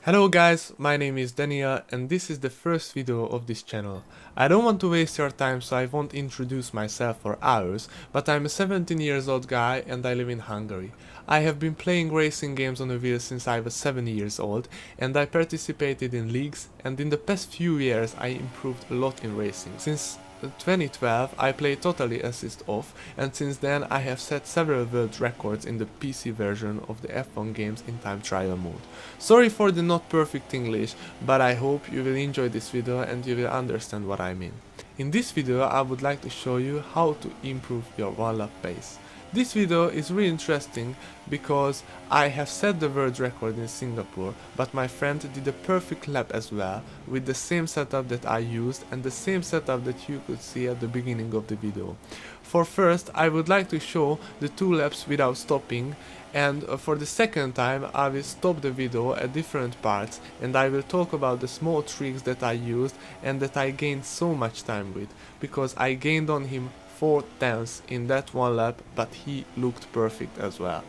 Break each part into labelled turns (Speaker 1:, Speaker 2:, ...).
Speaker 1: Hello guys, my name is Daniel and this is the first video of this channel. I don't want to waste your time, so I won't introduce myself for hours, but I'm a 17 years old guy and I live in Hungary. I have been playing racing games on the wheel since I was 7 years old, and I participated in leagues, and in the past few years I improved a lot in racing. Since 2012 I play totally assist off, and since then I have set several world records in the PC version of the F1 games in time trial mode. Sorry for the not perfect English, but I hope you will enjoy this video and you will understand what I mean. In this video I would like to show you how to improve your one lap pace. This video is really interesting because I have set the world record in Singapore, but my friend did a perfect lap as well, with the same setup that I used and the same setup that you could see at the beginning of the video. For first, I would like to show the 2 laps without stopping, and for the second time I will stop the video at different parts and I will talk about the small tricks that I used and that I gained so much time with, because I gained on him 4/10 in that one lap, but he looked perfect as well.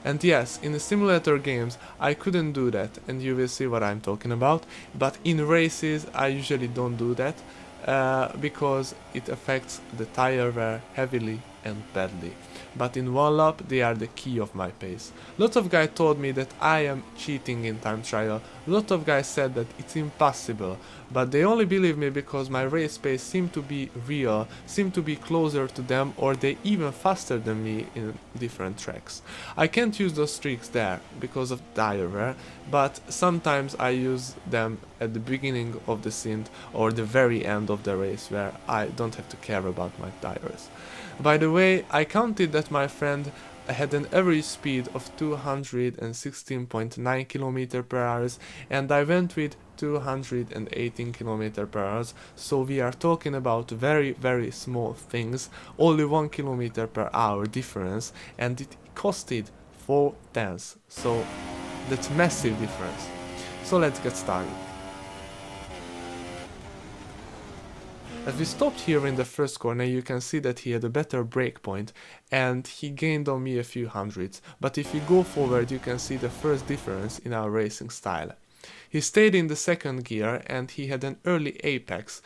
Speaker 1: And yes, in the simulator games I couldn't do that, and you will see what I'm talking about, but in races I usually don't do that because it affects the tire wear heavily and badly. But in one lap they are the key of my pace. Lots of guys told me that I am cheating in time trial. Lot of guys said that it's impossible, but they only believe me because my race pace seemed to be real, seemed to be closer to them, or they even faster than me in different tracks. I can't use those tricks there because of tire wear, but sometimes I use them at the beginning of the stint or the very end of the race where I don't have to care about my tires. By the way, I counted that my friend had an average speed of 216.9 km per hour, and I went with 218 km per hour, so we are talking about very small things, only 1 km per hour difference, and it costed 4/10, so that's massive difference. So let's get started. As we stopped here in the first corner, you can see that he had a better brake point and he gained on me a few hundreds, but if you go forward you can see the first difference in our racing style. He stayed in the second gear and he had an early apex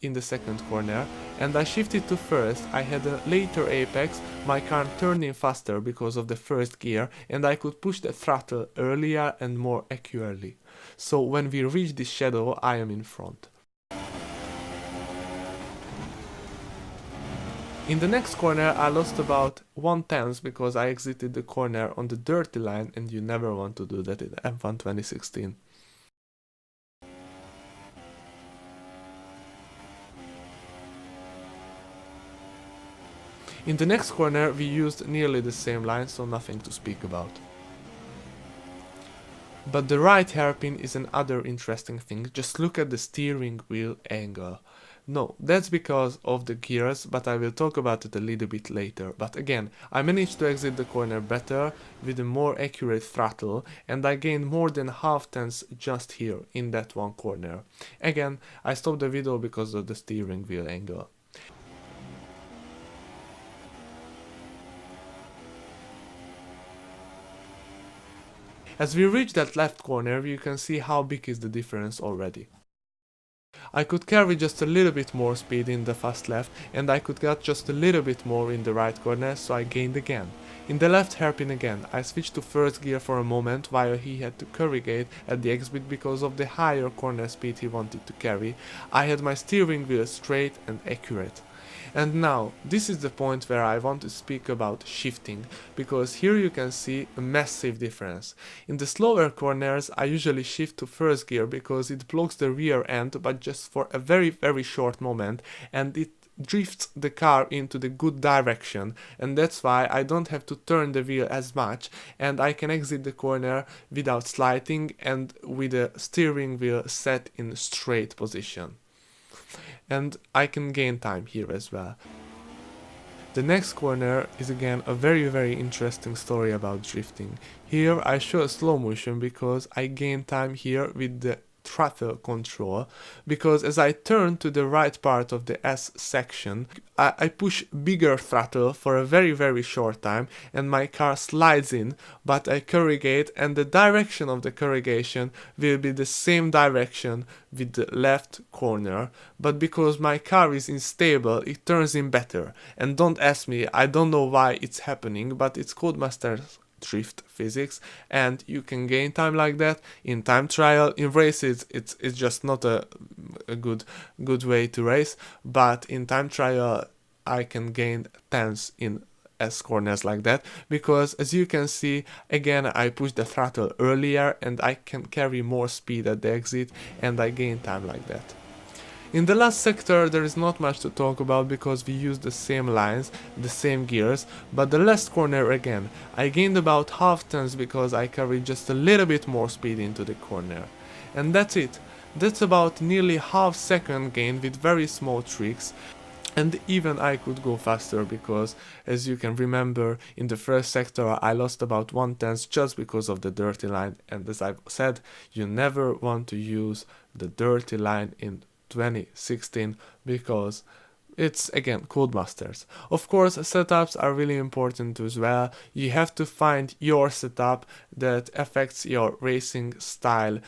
Speaker 1: in the second corner, and I shifted to first. I had a later apex, my car turned in faster because of the first gear, and I could push the throttle earlier and more accurately. So when we reach this shadow I am in front. In the next corner I lost about 1/10 because I exited the corner on the dirty line, and you never want to do that in F1 2016. In the next corner we used nearly the same line, so nothing to speak about. But the right hairpin is another interesting thing. Just look at the steering wheel angle. No, that's because of the gears, but I will talk about it a little bit later. But again, I managed to exit the corner better with a more accurate throttle, and I gained more than half-tenths just here in that one corner. Again, I stopped the video because of the steering wheel angle. As we reach that left corner, you can see how big is the difference already. I could carry just a little bit more speed in the fast left, and I could get just a little bit more in the right corner, so I gained again. In the left hairpin again, I switched to first gear for a moment while he had to corrugate at the exit because of the higher corner speed he wanted to carry. I had my steering wheel straight and accurate. And now, this is the point where I want to speak about shifting, because here you can see a massive difference. In the slower corners I usually shift to first gear because it blocks the rear end, but just for a very short moment, and it drifts the car into the good direction, and that's why I don't have to turn the wheel as much, and I can exit the corner without sliding and with the steering wheel set in straight position. And I can gain time here as well. The next corner is again a very interesting story about drifting. Here I show a slow motion because I gain time here with the throttle control, because as I turn to the right part of the S section, I push bigger throttle for a very short time and my car slides in, but I corrugate, and the direction of the corrugation will be the same direction with the left corner, but because my car is unstable, it turns in better. And don't ask me, I don't know why it's happening, but it's Codemaster's drift physics, and you can gain time like that in time trial. In races it's just not a good way to race, but in time trial I can gain tenths in S corners like that, because as you can see, again I push the throttle earlier and I can carry more speed at the exit and I gain time like that. In the last sector there is not much to talk about because we use the same lines, the same gears, but the last corner again, I gained about half tenths because I carried just a little bit more speed into the corner. And that's it. That's about nearly half second gain with very small tricks. And even I could go faster because, as you can remember, in the first sector I lost about 1/10 just because of the dirty line, and as I've said, you never want to use the dirty line in 2016 because it's again Codemasters. Of course, setups are really important as well. You have to find your setup that affects your racing style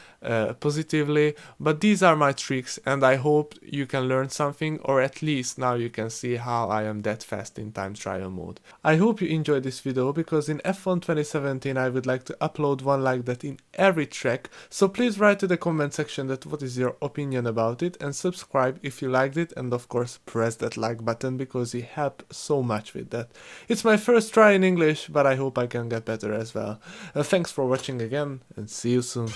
Speaker 1: positively, but these are my tricks and I hope you can learn something, or at least now you can see how I am that fast in time trial mode. I hope you enjoyed this video, because in F1 2017 I would like to upload one like that in every track, so please write to the comment section that what is your opinion about it, and subscribe if you liked it, and of course press that like button because you help so much with that. It's my first try in English, but I hope I can get better as well. Thanks for watching again, and see you soon.